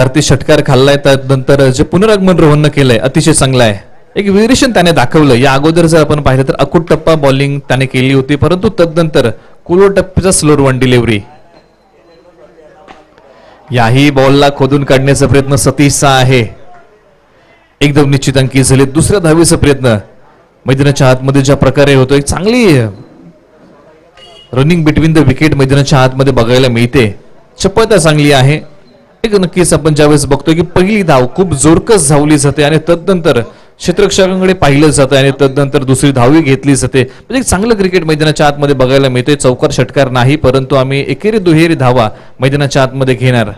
भारतीय षटकार खाल्लाय त्यानंतर जे पुनरागमन रोहननं केलंय अतिशय चांगलं आहे. एक व्हेरिएशन त्याने दाखवलं. या अगोदर जर आपण पाहिलं तर अकुट टप्पा बॉलिंग त्याने केली होती, परंतु तदनंतर कुलो टप्प्याचा स्लोअर वन डिलिव्हरी. याही बॉलला खोदून काढण्याचा प्रयत्न सतीशचा आहे. एकदम निश्चित अंकी झाले. दुसऱ्या धावेचा प्रयत्न मैदानाच्या आतमध्ये ज्या प्रकारे होतो, एक चांगली रनिंग बिटवीन द विकेट मैदानाच्या आतमध्ये बघायला मिळते. चपळता चांगली आहे. एक नक्कीच आपण ज्यावेळेस बघतोय की पहिली धाव खूप जोरकस धावली जाते आणि तदनंतर क्षेत्ररक्षकांकडे पाहिलं जातं आणि तदनंतर दुसरी धावही घेतली जाते. म्हणजे चांगलं क्रिकेट मैदानाच्या आतमध्ये बघायला मिळतोय. चौकार षटकार नाही, परंतु आम्ही एकेरी दुहेरी धावा मैदानाच्या आतमध्ये घेणार.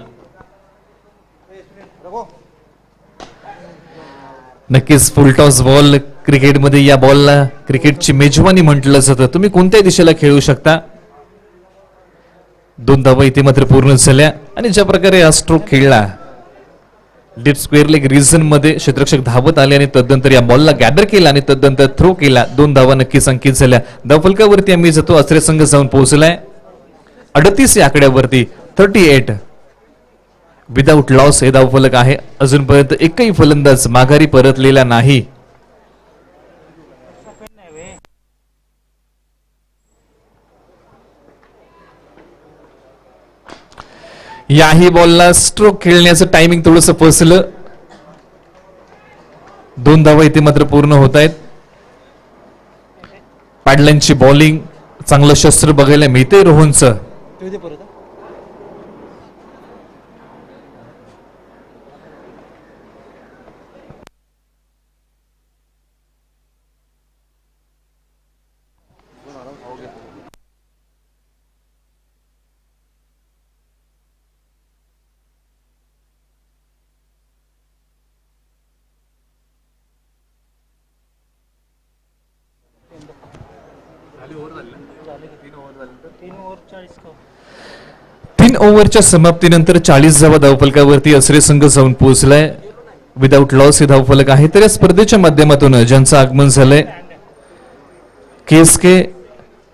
नक्कीच फुलटॉस बॉल क्रिकेटमध्ये या बॉलला क्रिकेटची मेजवानी म्हटलं जातं. तुम्ही कोणत्याही दिशेला खेळू शकता. 2 धावा इथे मात्र पूर्ण झाल्या आणि ज्या प्रकारे हा स्ट्रोक खेळला डीप स्क्वेअर लेग रिजन मध्ये क्षेत्ररक्षक धावत आले आणि तदनंतर या बॉलला गॅदर केला आणि तदनंतर थ्रो केला. 2 धावा नक्कीच अंकित झाल्या. धावफलकावरती आम्ही जातो. आश्रय संघ जाऊन पोहोचलाय 38 या आकड्यावरती. 38 विदाउट लॉस हे धावफलक आहे. अजूनपर्यंत एकही फलंदाज माघारी परतलेला नाही. याही बॉलला स्ट्रोक खेळण्याचं टायमिंग थोडस फसलं. 2 धावा इथे मात्र पूर्ण होत आहेत. पॅडलाईनची बॉलिंग चांगलं शस्त्र बघायला मिळते रोहनचं. तीन ओव्हरच्या समाप्तीनंतर 40 धावा धावफलकावरती आश्रय संघ जाऊन पोहोचलाय. विदाउट लॉस हे धावफलक आहे. तर या स्पर्धेच्या माध्यमातून ज्यांचं आगमन झालंय KSK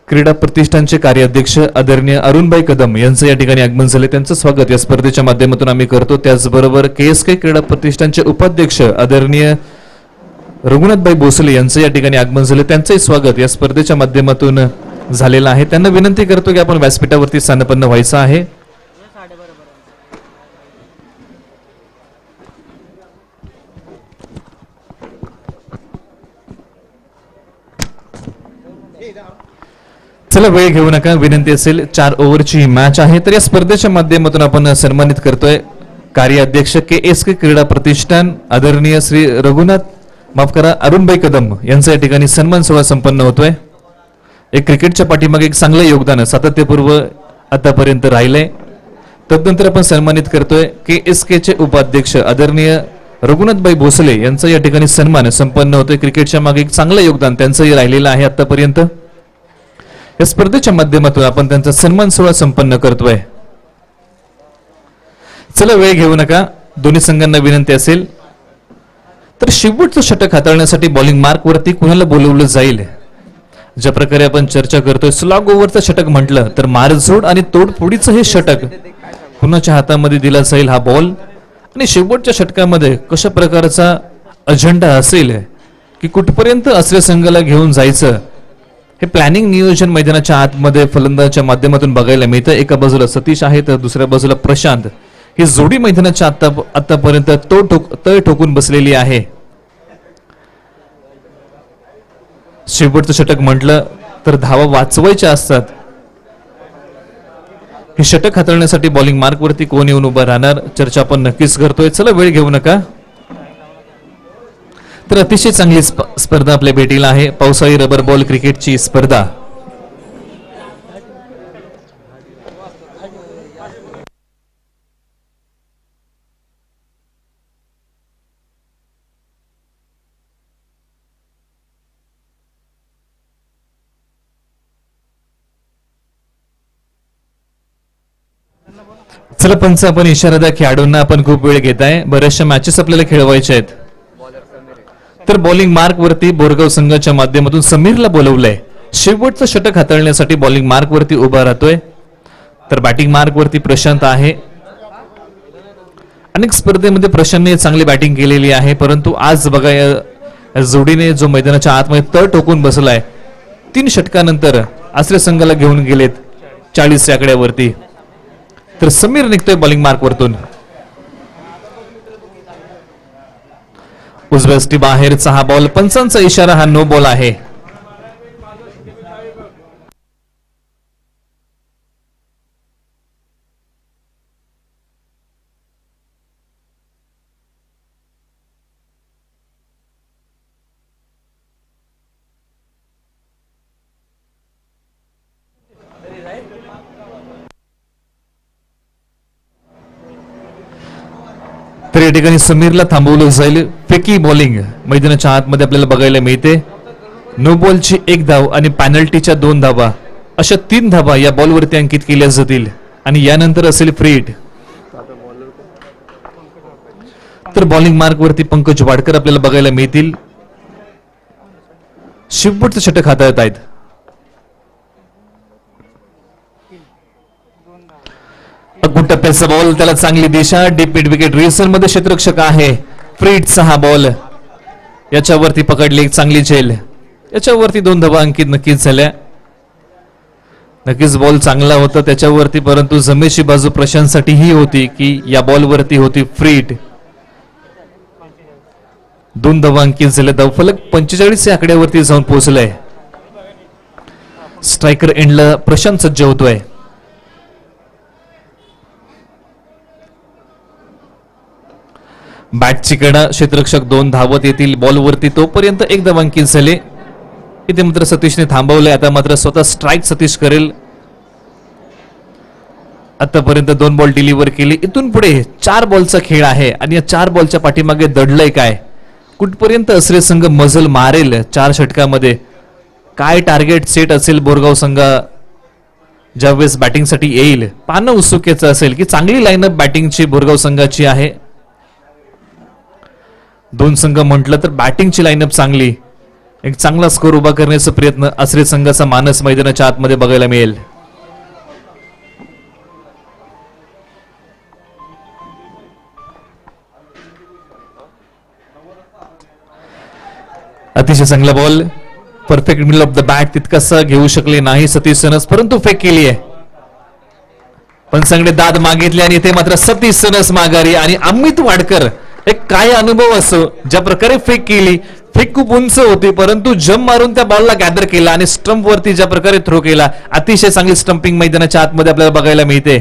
क्रीडा प्रतिष्ठानचे कार्याध्यक्ष आदरणीय अरुणभाई कदम यांचं या ठिकाणी आगमन झाले. त्यांचं स्वागत या स्पर्धेच्या माध्यमातून आम्ही करतो. त्याचबरोबर KSK क्रीडा प्रतिष्ठानचे उपाध्यक्ष आदरणीय रघुनाथभाई भोसले यांचं या ठिकाणी आगमन झाले. त्यांचंही स्वागत या स्पर्धेच्या माध्यमातून झालेलं आहे. त्यांना विनंती करतो की आपण व्यासपीठावरती स्थानपन्न व्हायचं आहे. चला वेळ घेऊ नका. विनंती असेल 4 ओव्हरची मॅच आहे. तर या स्पर्धेच्या माध्यमातून आपण सन्मानित करतोय कार्याध्यक्ष KSK क्रीडा प्रतिष्ठान आदरणीय श्री अरुणभाई कदम यांचा या ठिकाणी सन्मान सोहळा संपन्न होतोय. एक क्रिकेटच्या पाठीमागे एक चांगलं योगदान सातत्यपूर्व आतापर्यंत राहिलंय. तदनंतर आपण सन्मानित करतोय KSK चे उपाध्यक्ष आदरणीय रघुनाथभाई भोसले यांचा या ठिकाणी सन्मान संपन्न होतोय. क्रिकेटच्या मागे एक चांगलं योगदान त्यांचंही राहिलेलं आहे आतापर्यंत. या स्पर्धेच्या माध्यमातून आपण त्यांचा सन्मान सोहळा संपन्न करतोय. चला वेळ घेऊ नका. दोन्ही संघांना विनंती असेल तर शेवटचं षटक हाताळण्यासाठी बॉलिंग मार्क वरती कुणाला बोलवलं जाईल. ज्या प्रकारे आपण चर्चा करतोय स्लॉग ओव्हरचं षटक म्हटलं तर मारझोड आणि तोडफोडीचं हे षटक कुणाच्या हातामध्ये दिला जाईल हा बॉल आणि शेवटच्या षटकामध्ये कशा प्रकारचा अजेंडा असेल की कुठपर्यंत आश्रय संघाला घेऊन जायचं हे प्लॅनिंग नियोजन मैदानाच्या आतमध्ये फलंदाजाच्या माध्यमातून बघायला मिळतं. एका बाजूला सतीश आहे तर दुसऱ्या बाजूला प्रशांत. ही जोडी मैदानाच्या आतापर्यंत तळ ठोकून बसलेली आहे. शेवटचं षटक म्हटलं तर धावा वाचवायच्या असतात. हे षटक हाताळण्यासाठी बॉलिंग मार्क वरती कोण येऊन उभा राहणार चर्चा आपण नक्कीच करतोय. चला वेळ घेऊ नका. तर अतिशय चांगली स्पर्धा आपल्या भेटीला आहे. पावसाळी रबर बॉल क्रिकेटची स्पर्धा. चला पंच आपण इशारा द्या खेळाडूंना. आपण खूप वेळ घेत आहे. बऱ्याचशा मॅचेस आपल्याला खेळवायच्या आहेत. तर बॉलिंग मार्क वरती बोरगाव संघाच्या माध्यमातून समीरला बोलवलंय. शेवटचं षटक हाताळण्यासाठी बॉलिंग मार्क वरती उभा राहतोय. तर बॅटिंग मार्क वरती प्रशांत आहे अनेक स्पर्धेमध्ये प्रशांतने चांगली बॅटिंग केलेली आहे, परंतु आज बघा या जोडीने जो मैदानाच्या आतमध्ये तळ टोकून बसलाय, 3 षटकानंतर आश्रय संघाला घेऊन गेलेत 40 आकड्यावरती. तर समीर निघतोय बॉलिंग मार्क वरतून. उजव्यास्टी बाहेरचा हा बॉल, पंचांचा इशारा, हा नो बॉल आहे. तर या ठिकाणी समीरला थांबवलं जाईल. फेकी बॉलिंग मैदानाच्या आतमध्ये आपल्याला बघायला मिळते. नो बॉलची 1 धाव आणि पॅनल्टीच्या 2 धावा, अशा 3 धावा या बॉलवरती अंकित केल्या जातील आणि यानंतर असेल फ्री हिट. तर बॉलिंग मार्क वरती पंकज वाडकर आपल्याला बघायला मिळतील. शेवटचं षटक हाताळत आहेत. टप्प्याचा बॉल, त्याला चांगली दिशा, डीप मिड विकेट रिसर मध्ये क्षेत्ररक्षक आहे. फ्री हिटचा हा बॉल, याच्यावरती पकडली एक चांगली झेल, याच्यावरती 2 धावा अंकित नक्कीच झाल्या. नक्कीच बॉल चांगला होता त्याच्यावरती, परंतु जमेची बाजू प्रशांतसाठी ही होती की या बॉलवरती होती फ्री हिट. 2 धावा अंकित झाल्या. धावफलक 45 या आकड्यावरती जाऊन पोहोचलाय. स्ट्रायकर एंडला प्रशांत सज्ज होतोय. बॅटची कडा, क्षेत्ररक्षक 2 धावत येतील बॉलवरती, तोपर्यंत 1 धाव अंकित झाले. इथे मात्र सतीशने थांबवलंय. आता मात्र स्वतः स्ट्राईक सतीश करेल. आतापर्यंत 2 बॉल डिलिव्हर केली. इथून पुढे 4 बॉलचा खेळ आहे आणि या 4 बॉलच्या पाठीमागे दडलंय काय, कुठपर्यंत आश्रय संघ मजल मारेल 4 षटकामध्ये, काय टार्गेट सेट असेल बोरगाव संघा ज्यावेळेस बॅटिंगसाठी येईल, पाहणं उत्सुकतेचं असेल की चांगली लाईनअप बॅटिंगची बोरगाव संघाची आहे. 2 संघ म्हटलं तर बॅटिंगची लाईनअप चांगली, एक चांगला स्कोर उभा करण्याचा प्रयत्न आश्रय संघाचा मानस मैदानाच्या आतमध्ये बघायला मिळेल. अतिशय चांगला ball, perfect middle of the bat, तितकासा घेऊ शकले नाही सतीश सनस, परंतु फेक केली आहे. पण संघाने दाद मागितली आणि इथे मात्र सतीश सनस माघारी. आणि अमित वाडकर, एक काय अनुभव असो, ज्या प्रकारे फेक केली, फेक खूप उंच होती परंतु जम मारून त्या बॉलला गॅदर केला आणि स्टंप वरती ज्या प्रकारे थ्रो केला, अतिशय चांगली स्टंपिंग मैदानाच्या आतमध्ये आपल्याला बघायला मिळते.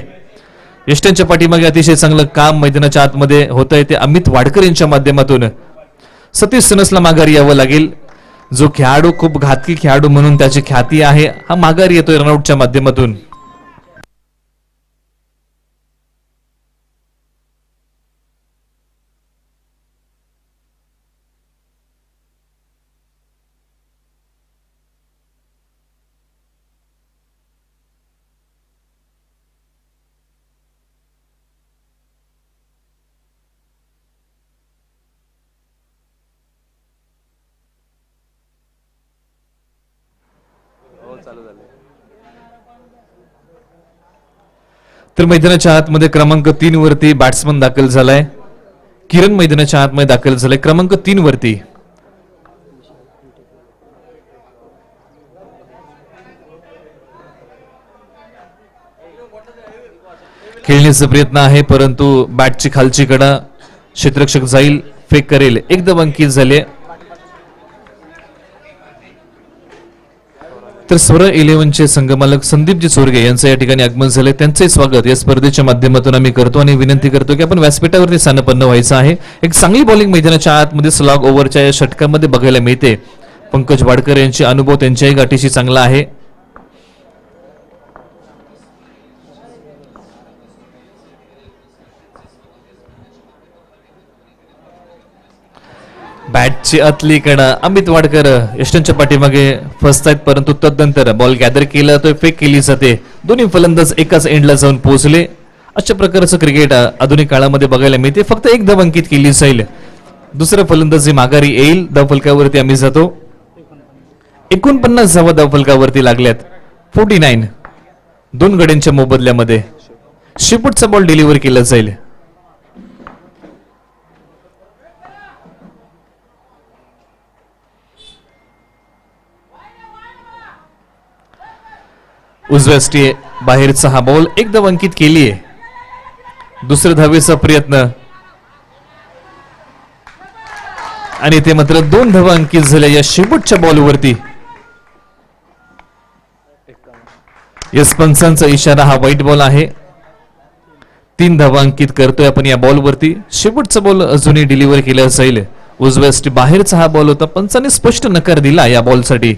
यष्टांच्या पाठीमागे अतिशय चांगलं काम मैदानाच्या आतमध्ये होत आहे ते अमित वाडकर यांच्या माध्यमातून. सतीश सनसला माघारी यावं लागेल. जो खेळाडू खूप घातकी खेळाडू म्हणून त्याची ख्याती आहे, हा माघारी येतोय रनआउटच्या माध्यमातून. तर मैदानाच्या आतमध्ये क्रमांक 3 वरती बॅट्समन दाखल झालाय. किरण मैदानाच्या आतमध्ये दाखल झालाय क्रमांक 3 वरती. खेळण्याचा प्रयत्न आहे परंतु बॅटची खालची कडा, क्षेत्ररक्षक जाईल, फेक करेल, एकदम अंकित झाले. तर स्वर 11चे संघमालक संदीपजी चोरगे यांचं या ठिकाणी आगमन झाले. त्यांचे स्वागत या स्पर्धेच्या माध्यमातून आम्ही करतो आणि विनंती करतो की आपण व्यासपीठावरती स्थानपन्न व्हायचं आहे. एक चांगली बॉलिंग मैदानाच्या आतमध्ये स्लॉग ओव्हरच्या या षटकामध्ये बघायला मिळते. पंकज वाडकर यांचे अनुभव त्यांच्याही गाठीशी चांगला आहे. बॅटची आतली कडा, अमित वाडकर यष्टांच्या पाठीमागे फसतायत परंतु तदनंतर बॉल गॅदर केला जातोय, फेक केली जाते. दोन्ही फलंदाज एकाच एंडला जाऊन पोहोचले. अशा प्रकारचं क्रिकेट आधुनिक काळामध्ये बघायला मिळते. फक्त 1 धाव अंकित केली जाईल, दुसरं फलंदाजी माघारी येईल. धावफलकावरती आम्ही जातो. 49 धावा धावफलकावरती लागल्यात. 49 2 गड्यांच्या मोबदल्यामध्ये शेवटचा बॉल डिलिव्हर केला जाईल. उजव्या बाहेरचा हा बॉल एक धाव अंकित केली आहे. दुसऱ्या धावेचा प्रयत्न आणि ते मात्र 2 धावा अंकित झाल्या या शेवटच्या बॉलवरती. यस पंचांचा इशारा, हा वाईट बॉल आहे. 3 धावा अंकित करतोय आपण या बॉलवरती. शेवटचा बॉल अजूनही डिलिव्हर केला जाईल. उजव्या बाहेरचा हा बॉल होता. पंचांनी स्पष्ट नकार दिला या बॉलसाठी.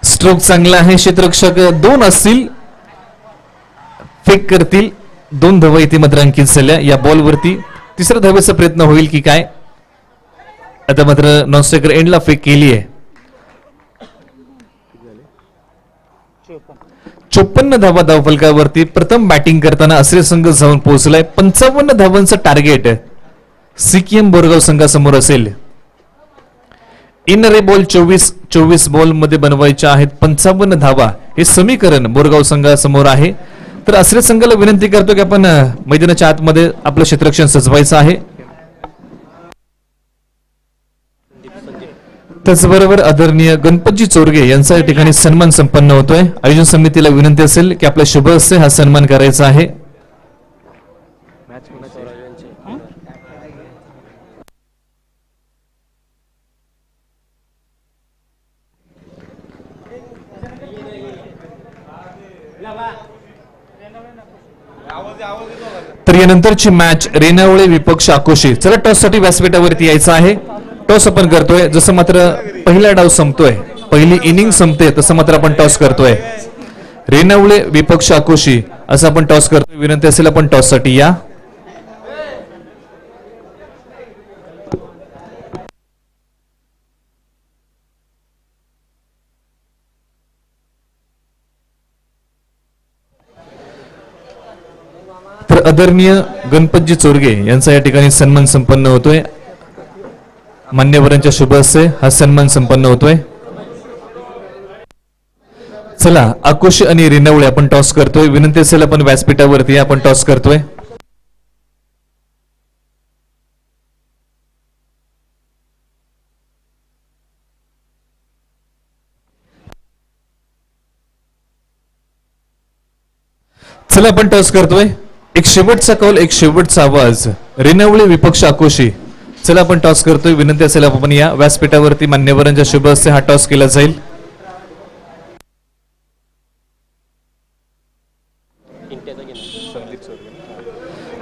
स्ट्रोक चांगला आहे. क्षेत्ररक्षक 2 असतील, फेक करतील. 2 धावा इथे मात्र अंकित झाल्या या बॉलवरती. तिसऱ्या धावेचा प्रयत्न होईल की काय. आता मात्र नॉनस्ट्रायकर एंडला फेक केली आहे. 54 धावा धावफलकावरती. प्रथम बॅटिंग करताना आश्रय संघ जाऊन पोहोचलाय. 55 धावांचं टार्गेट सीकेएम बोरगाव संघासमोर असेल. इन रे बॉल 24 बॉल मध्ये बनवायच्या आहेत 55 धावा. हे समीकरण बोरगाव संघासमोर आहे. तर आश्रय संघाला विनंती करतो की आपण मैदानाच्या आतमध्ये आपलं क्षेत्ररक्षण सजवायचं आहे. त्याचबरोबर आदरणीय गणपतजी चोरगे यांचा या ठिकाणी सन्मान संपन्न होतोय. आयोजन समितीला विनंती असेल की आपल्या शुभ हस्ते हा सन्मान करायचा आहे. तर यानंतरची मॅच रेणावळे विपक्ष आकोशी. चला टॉस साठी व्यासपीठावरती यायचं आहे. टॉस आपण करतोय. जसं मात्र पहिला डाव संपतोय, पहिली इनिंग संपते, तसं मात्र आपण टॉस करतोय. रेणावळे विपक्ष आकोशी असं आपण टॉस करतोय. विनंती असेल आपण टॉस साठी या. तर आदरणीय गणपतजी चोरगे यांचा या ठिकाणी सन्मान संपन्न होतोय. मान्यवरांच्या शुभ हस्ते हा सन्मान संपन्न होतोय. चला आकोशी आणि रेणावळे आपण टॉस करतोय. विनंती असेल आपण व्यासपीठावरती आपण टॉस करतोय. चला आपण टॉस करतोय. एक शेवटचा कॉल, एक शेवटचा आवाज. रेणावळे विपक्ष आकोशी. चला आपण टॉस करतोय. विनंती असेल आपण या व्यासपीठावरती मान्यवरांच्या शुभ हस्ते हा टॉस केला जाईल.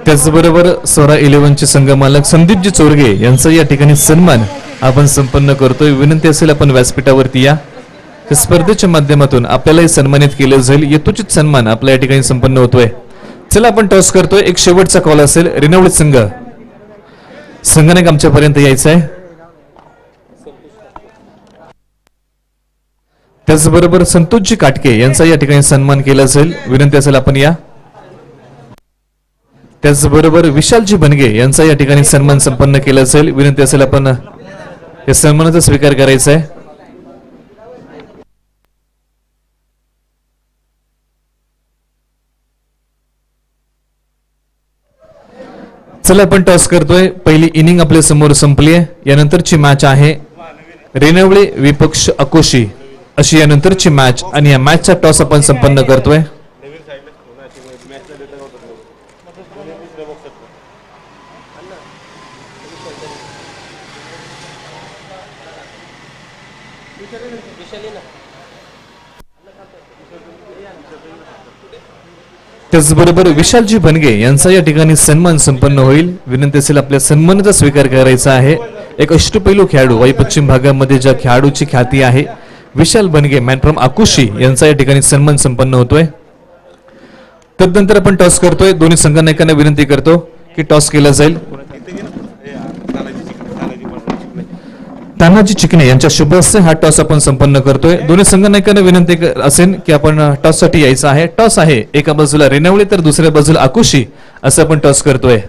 त्याचबरोबर सोरा 11चे संघ मालक संदीपजी चोरगे यांचा या ठिकाणी सन्मान आपण संपन्न करतोय. विनंती असेल आपण व्यासपीठावरती या. स्पर्धेच्या माध्यमातून आपल्यालाही सन्मानित केलं जाईल. यथोचित सन्मान आपल्या या ठिकाणी संपन्न होतोय. चला आपण टॉस करतोय. एक शेवटचा कॉल असेल. रेणावळे संघाने आमच्यापर्यंत यायचं आहे. त्याचबरोबर संतोषजी काटके यांचा या ठिकाणी सन्मान केला जाईल. विनंती असेल आपण या. त्याचबरोबर विशालजी बनगे यांचा या ठिकाणी सन्मान संपन्न केला जाईल. विनंती असेल आपण या सन्मानाचा स्वीकार करायचा आहे. चला आपण टॉस करतोय. पहिली इनिंग आपल्या समोर संपली आहे. यानंतरची मॅच आहे रेणावळे विपक्ष आकोशी अशी यानंतरची मॅच आणि या मॅचचा टॉस आपण संपन्न करतोय. त्याचबरोबर विशालजी बनगे यांचा या ठिकाणी सन्मान संपन्न होईल. विनंती असेल आपल्या सन्मानाचा स्वीकार करायचा आहे. एक अष्टपैलू खेळाडू वाई पश्चिम भागामध्ये ज्या खेळाडूची ख्याती आहे विशाल बनगे मॅन फ्रॉम आकुशी यांचा या ठिकाणी सन्मान संपन्न होतोय. तदनंतर आपण टॉस करतोय. दोन्ही संघांना एकाने विनंती करतो की टॉस केला जाईल. तानाजी चिकणे यांच्या शुभ हस्ते हा टॉस आपण संपन्न करतोय. दोन्ही संघांना एकाने विनंती असेल की आपण टॉस साठी यायचं आहे. टॉस आहे एका बाजूला रेणावळे तर दुसऱ्या बाजूला आकुशी असं आपण टॉस करतोय.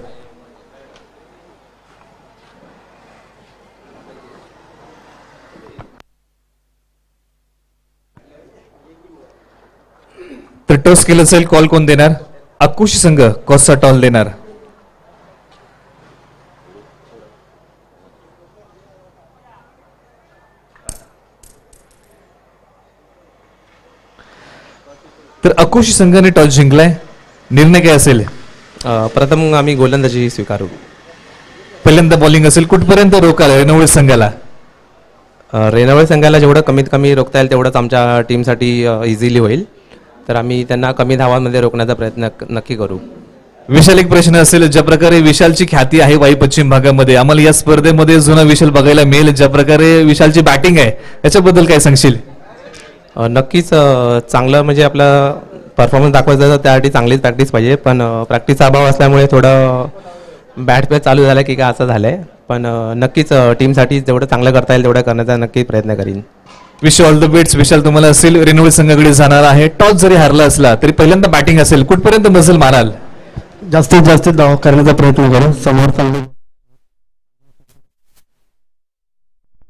तर टॉस केलं जाईल. कॉल कोण देणार? आकुशी संघ कॉसचा टॉल देणार. तर अकुशी संघाने टॉस जिंकलाय, निर्णय काय असेल? प्रथम आम्ही गोलंदाजी स्वीकारू. पहिल्यांदा बॉलिंग असेल, कुठपर्यंत रोकाल रेनोवेट संघाला? रेणावळ संघाला जेवढं कमीत कमी रोखता येईल तेवढंच आमच्या टीमसाठी इझिली होईल. तर आम्ही त्यांना कमी धावांमध्ये रोखण्याचा प्रयत्न नक्की करू. विशाल, एक प्रश्न असेल, ज्या प्रकारे विशालची ख्याती आहे वाई पश्चिम भागामध्ये, आम्हाला या स्पर्धेमध्ये जुना विशाल बघायला मिळेल. ज्या प्रकारे विशालची बॅटिंग आहे याच्याबद्दल काय सांगशील? नक्कीच चांगलं म्हणजे आपलं परफॉर्मन्स दाखवायचं तर त्यासाठी चांगलीच प्रॅक्टिस पाहिजे. पण प्रॅक्टिसचा अभाव असल्यामुळे थोडं बॅट पे चालू झालं की काय असं झालं आहे. पण नक्कीच टीमसाठी जेवढं चांगलं करता येईल तेवढं करण्याचा नक्की प्रयत्न करीन. Wish all the best. Vishal, तुम्हाला असेल रेनोवेट संघाकडे जाणार आहे. टॉस जरी हारला असला तरी पहिल्यांदा बॅटिंग असेल, कुठपर्यंत मजल माराल? जास्तीत जास्त धावा करण्याचा प्रयत्न करू. समोर चांगली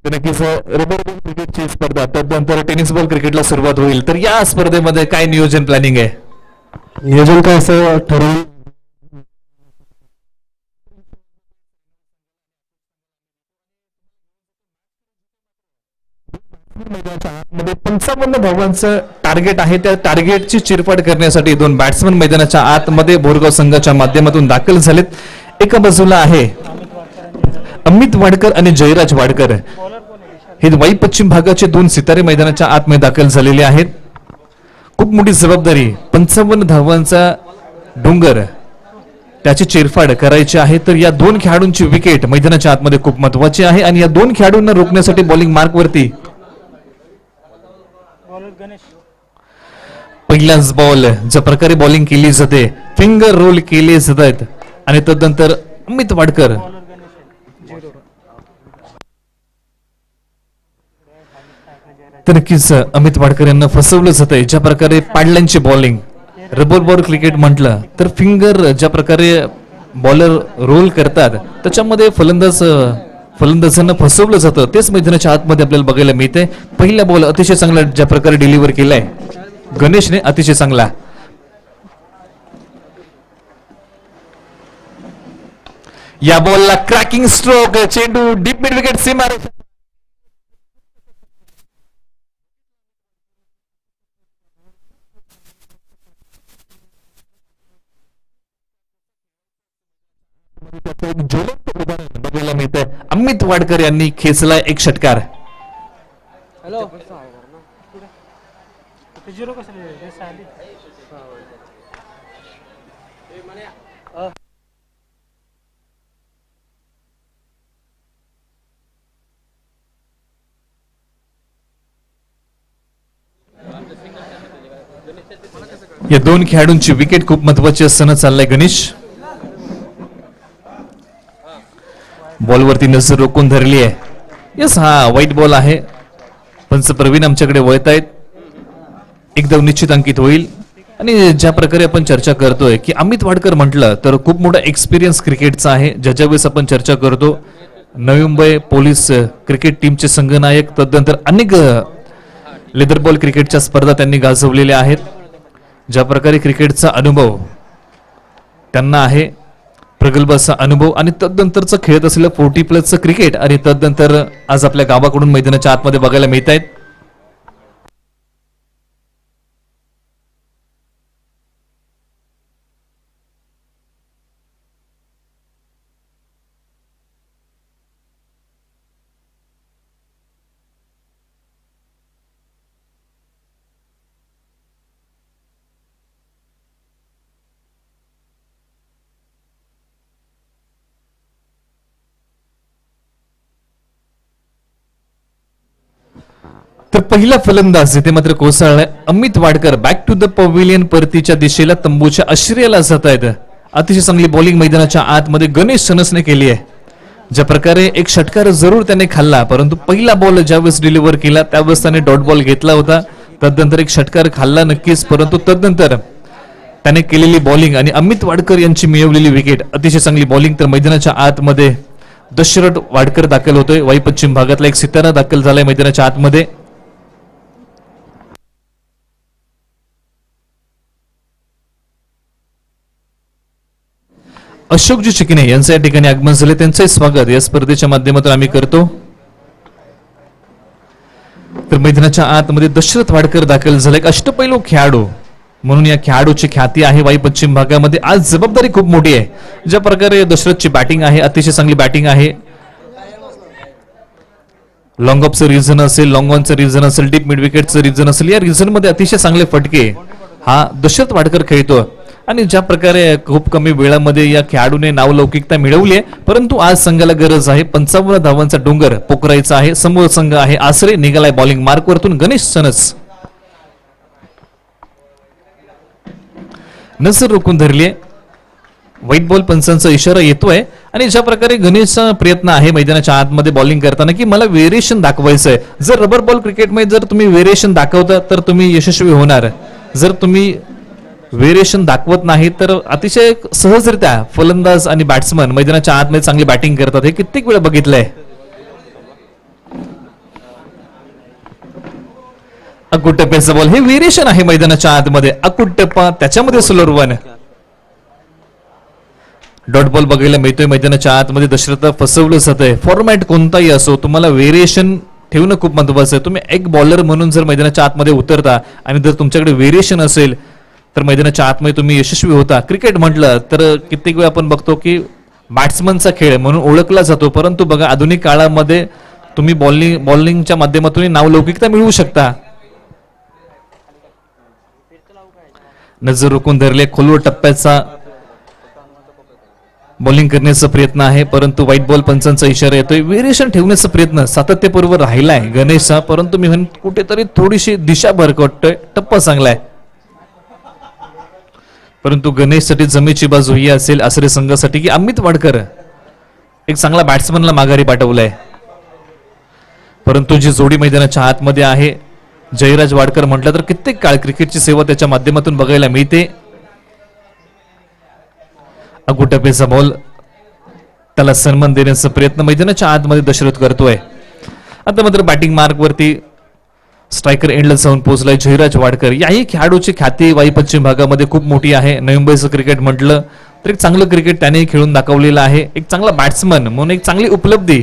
नक्कीच रबर बॉल क्रिकेटची स्पर्धा, त्यानंतर टेनिस बॉल क्रिकेटला सुरुवात होईल. तर या स्पर्धेमध्ये काय नियोजन प्लॅनिंग आहे? नियोजन काय असं ठरवून मध्ये 55 धावांचं टार्गेट आहे. त्या टार्गेटची चिरफाड करण्यासाठी दोन बॅट्समन मैदानाच्या आतमध्ये बोरगाव संघाच्या माध्यमातून दाखल झालेत. एका बाजूला आहे अमित वाडकर आणि जयराज वाडकर, हे वाई पश्चिम भागाचे दोन सितारे मैदानाच्या आतमध्ये दाखल झालेले आहेत. खूप मोठी जबाबदारी, 55 धावांचा डोंगर, त्याची चिरफाड करायची आहे. तर या दोन खेळाडूंची विकेट मैदानाच्या आतमध्ये खूप महत्वाची आहे आणि या दोन खेळाडूंना रोखण्यासाठी बॉलिंग मार्कवरती पहिलाच बॉल ज्या प्रकारे बॉलिंग केली जाते, फिंगर रोल केले जातात आणि तदनंतर अमित वाडकर तर नक्कीच अमित वाडकर यांना फसवलं जात आहे. ज्या प्रकारे पॅडलाईनची बॉलिंग, रबर बॉल क्रिकेट म्हटलं तर फिंगर ज्या प्रकारे बॉलर रोल करतात त्याच्यामध्ये फलंदाजांना फसवलं जातं. तेच मैदानाच्या आतमध्ये आपल्याला बघायला मिळते. पहिला बॉल अतिशय चांगला ज्या प्रकारे डिलिव्हर केलाय गणेशने, अतिशय चांगला. या बॉलला क्रॅकिंग स्ट्रोक, चेंडू डीप मिड विकेट सीमा ज्वलंत उदाहरण बघायला मिळतंय. अमित वाडकर यांनी खेचलाय एक षटकार. या दोन खेळाडूंची विकेट खूप महत्वाची असताना चाललाय गणेश. बॉलवरती नजर रोखून धरली आहे. यस, हा वाईट बॉल आहे. पंच प्रवीण आमच्याकडे वळत आहेत. एकदम निश्चित अंकित होईल. आणि ज्या प्रकारे आपण चर्चा करतोय की अमित वाडकर म्हटलं तर खूप मोठा एक्सपिरियन्स क्रिकेटचा आहे. ज्याच्या वेळेस आपण चर्चा करतो नवी मुंबई पोलीस क्रिकेट टीमचे संघनायक, तदनंतर अनेक लेदर बॉल क्रिकेटच्या स्पर्धा त्यांनी गाजवलेल्या आहेत. ज्या प्रकारे क्रिकेटचा अनुभव त्यांना आहे, प्रगल्भ असा अनुभव, आणि तदनंतरचं खेळत असलेलं 40+ क्रिकेट आणि तदनंतर आज आपल्या गावाकडून मैदानाच्या आतमध्ये बघायला मिळत आहेत. तर पहिला फलंदाज इथे मात्र कोसळलाय. Amit Wadkar back to the pavilion परतीच्या दिशेला तंबूच्या आश्रयाला जात आहेत. अतिशय चांगली बॉलिंग मैदानाच्या आतमध्ये गणेश सनसने केली आहे. ज्या प्रकारे एक षटकार जरूर त्याने खाल्ला, परंतु पहिला बॉल ज्यावेळेस डिलिव्हर केला त्यावेळेस त्याने डॉट बॉल घेतला होता. तदनंतर एक षटकार खाल्ला नक्कीच, परंतु तदनंतर त्याने केलेली बॉलिंग आणि अमित वाडकर यांची मिळवलेली विकेट, अतिशय चांगली बॉलिंग. तर मैदानाच्या आतमध्ये दशरथ वाडकर दाखल होतोय. वाई पश्चिम भागातला एक सितारा दाखल झालाय मैदानाच्या आतमध्ये. अशोकजी चिकणे यांचं या ठिकाणी आगमन झाले. त्यांचंही स्वागत या स्पर्धेच्या माध्यमातून आम्ही करतो. तर मैदानाच्या आतमध्ये दशरथ वाडकर दाखल झाले. एक अष्टपैलू खेळाडू म्हणून या खेळाडूची ख्याती आहे वाई पश्चिम भागामध्ये. आज जबाबदारी खूप मोठी आहे. ज्या प्रकारे दशरथची बॅटिंग आहे, अतिशय चांगली बॅटिंग आहे. लॉंग ऑफचं रिझन असेल, लॉंग ऑनचं रिझन असेल, डीप मिड विकेटचं रिझन असेल, या रिझन मध्ये अतिशय चांगले फटके हा दशरथ वाडकर खेळतो. आणि ज्या प्रकारे खूप कमी वेळामध्ये या खेळाडूने नावलौकिकता मिळवली आहे, परंतु आज संघाला गरज आहे 55 धावांचा डोंगर पोखरायचा आहे. समोर संघ आहे आसरे, निघालाय बॉलिंग मार्कवरतून गणेश सनस. नजर रोखून धरली, व्हाईट बॉल पंचांचा इशारा येतोय. आणि ज्या प्रकारे गणेशचा प्रयत्न आहे मैदानाच्या आतमध्ये बॉलिंग करताना की मला व्हेरिएशन दाखवायचं आहे. जर रबर बॉल क्रिकेटमध्ये जर तुम्ही व्हेरिएशन दाखवता तर तुम्ही यशस्वी होणार. जर तुम्ही व्हेरिएशन दाखवत नाही तर अतिशय सहजरित्या फलंदाज आणि बॅट्समन मैदानाच्या आतमध्ये चांगली बॅटिंग करतात. हे कित्येक वेळा बघितलंय. अकुट टप्प्याचा बॉल, हे व्हेरिएशन आहे मैदानाच्या आतमध्ये. अकुट टप्पा, त्याच्यामध्ये स्लोअर वन. डॉट बॉल बघायला मिळतोय मैदानाच्या आतमध्ये. दशरथ फसवलं जातंय. फॉर्मॅट कोणताही असो, तुम्हाला व्हेरिएशन ठेवणं खूप महत्वाचं आहे. तुम्ही एक बॉलर म्हणून जर मैदानाच्या आतमध्ये उतरता आणि जर तुमच्याकडे व्हेरिएशन असेल तर मैदानाच्या आतमध्ये तुम्ही यशस्वी होता. क्रिकेट म्हटलं तर कित्येक वेळा आपण बघतो की बॅट्समनचा खेळ म्हणून ओळखला जातो, परंतु बघा आधुनिक काळामध्ये तुम्ही बॉलिंगच्या माध्यमातून नावलौकिकता मिळवू शकता. नजर रोखून धरले, खोलवर टप्प्याचा बॉलिंग करण्याचा प्रयत्न आहे, परंतु व्हाईट बॉल पंचांचा इशारा येतोय. व्हेरिएशन ठेवण्याचा प्रयत्न सातत्यपूर्व राहिलाय गणेशचा, परंतु मी म्हणेन कुठेतरी थोडीशी दिशा भरकटतोय. टप्पा चांगला आहे, परंतु गणेशसाठी जमेची बाजू ही असेल आसरे संघासाठी की अमित वाडकर एक चांगला बॅट्समनला माघारी पाठवलाय. परंतु जी जोडी मैदानाच्या आतमध्ये आहे, जयराज वाडकर म्हटलं तर कित्येक काळ क्रिकेटची सेवा त्याच्या माध्यमातून बघायला मिळते. अगुटपेचा बॉल, त्याला सन्मान देण्याचा प्रयत्न मैदानाच्या आतमध्ये दशरथ करतोय. आता मात्र बॅटिंग मार्क वरती स्ट्रायकर एंडला जाऊन पोहोचलाय जयराज वाडकर. याही खेळाडूची ख्याती वाई पश्चिम भागामध्ये खूप मोठी आहे. नवी मुंबईचं क्रिकेट म्हटलं तर एक चांगलं क्रिकेट त्याने खेळून दाखवलेलं आहे. एक चांगला बॅट्समन म्हणून एक चांगली उपलब्धी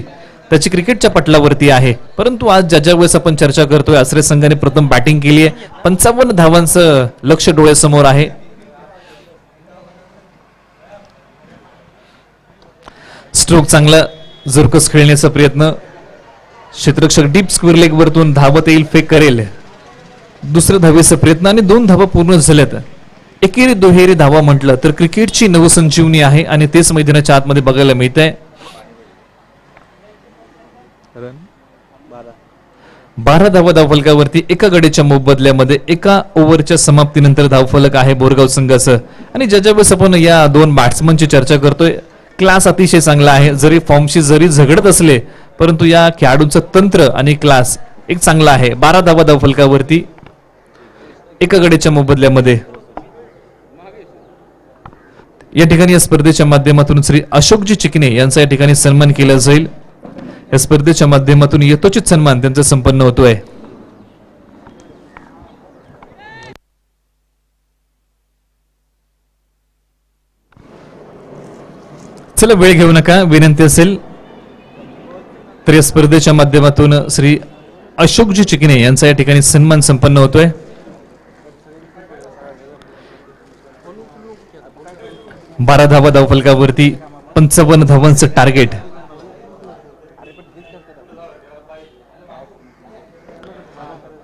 त्याची क्रिकेटच्या पटलावरती आहे. परंतु आज ज्या वेळेस आपण चर्चा करतोय, आसरे संघाने प्रथम बॅटिंग केली आहे. 55 धावांचं लक्ष डोळ्यासमोर आहे. स्ट्रोक चांगला जोरकस खेळण्याचा प्रयत्न. क्षेत्ररक्षक डीप स्क्वेअर लेग वरतून धावत येईल, फेक करेल. दुसऱ्या धावेचा प्रयत्न आणि 2 धावा पूर्ण झाल्यात. एकेरी दुहेरी धावा म्हटलं तर क्रिकेटची नवसंजीवनी आहे आणि तेच मैदानाच्या आतमध्ये बघायला मिळत आहे. 12 धावा धावफलकावरती एका गडीच्या मोबदल्यामध्ये एका ओव्हरच्या समाप्तीनंतर धावफलक आहे बोरगाव संघाचं. आणि ज्याच्या वेळेस आपण या 2 बॅट्समनची चर्चा करतोय, क्लास अतिशय चांगला आहे. जरी फॉर्मशी जरी झगडत असले परंतु या खेळाडूंचं तंत्र आणि क्लास एक चांगला आहे. 12 धावा धावफलकावरती एका गडीच्या मोबदल्यामध्ये. या ठिकाणी या स्पर्धेच्या माध्यमातून श्री अशोकजी चिकणे यांचा या ठिकाणी सन्मान केला जाईल. या स्पर्धेच्या माध्यमातून यथोचित सन्मान त्यांचा संपन्न होतोय. चला वेळ घेऊ नका, विनंती असेल तर या स्पर्धेच्या माध्यमातून श्री अशोकजी चिकणे यांचा या ठिकाणी सन्मान संपन्न होतोय. बारा धावा धावफलकावरती 55 धावांचं टार्गेट.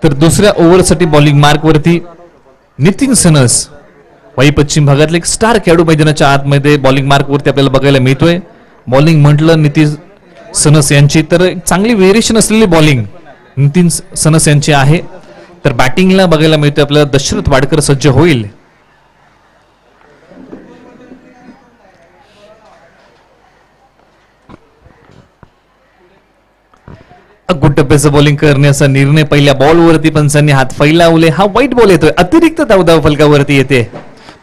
तर दुसऱ्या ओव्हरसाठी बॉलिंग मार्क वरती नितीन सनस, वाई पश्चिम भागातले एक स्टार खेळाडू मैदानाच्या आतमध्ये बॉलिंग मार्क वरती आपल्याला बघायला मिळतोय. बॉलिंग म्हटलं नितीन सनस यांची तर एक चांगली व्हेरिएशन असलेली बॉलिंग नितीन सनस यांची आहे. तर बॅटिंगला बघायला मिळतोय आपल्याला दशरथ वाडकर सज्ज होईल. गुड टप्प्याचं बॉलिंग करण्याचा निर्णय पहिल्या बॉलवरती पंचांनी हात फैलावले. हा व्हाईट बॉल येतोय, अतिरिक्त धाव फलकावरती येते.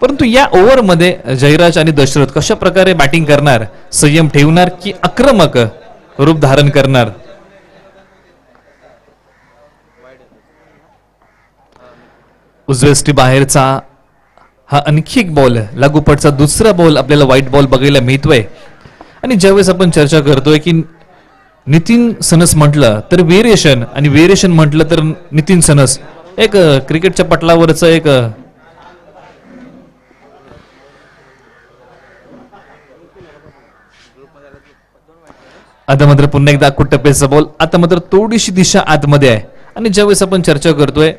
परंतु या ओव्हर मध्ये जयराज आणि दशरथ कशा प्रकारे बॅटिंग करणार, संयम ठेवणार की आक्रमक रूप धारण करणार. उजव्या बाहेरचा हा आणखी एक बॉल, लागोपाठचा दुसरा बॉल आपल्याला व्हाईट बॉल बघायला मिळतोय. आणि ज्यावेळेस आपण चर्चा करतोय की नितीन सनस म्हटलं तर व्हेरिएशन आणि व्हेरिएशन म्हटलं तर नितीन सनस एक क्रिकेटच्या पटलावरच एक आता मात्र पुन्हा एकदा अक्कूट टप्प्याचा बॉल. आता मात्र थोडीशी दिशा आतमध्ये आहे. आणि ज्यावेळेस आपण चर्चा करतोय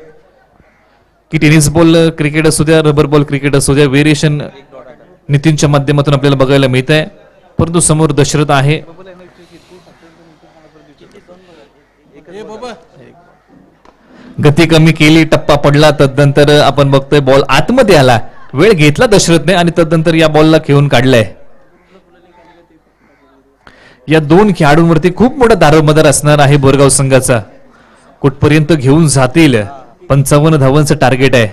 की टेनिस बॉल क्रिकेट असू द्या, रबर बॉल क्रिकेट असू द्या, व्हेरिएशन नितीनच्या माध्यमातून आपल्याला बघायला मिळत आहे. परंतु समोर दशरथ आहे. गती कमी केली, टप्पा पडला, तदनंतर आपण बघतोय बॉल आतमध्ये आला, वेळ घेतला दशरथने आणि तदनंतर या बॉलला खेळून काढलाय. या दोन खेळाडूंवरती खूप मोठा दारोमदार असणार आहे बोरगाव संघाचा. कुठपर्यंत घेऊन जातील. 55 धावांचं टार्गेट आहे.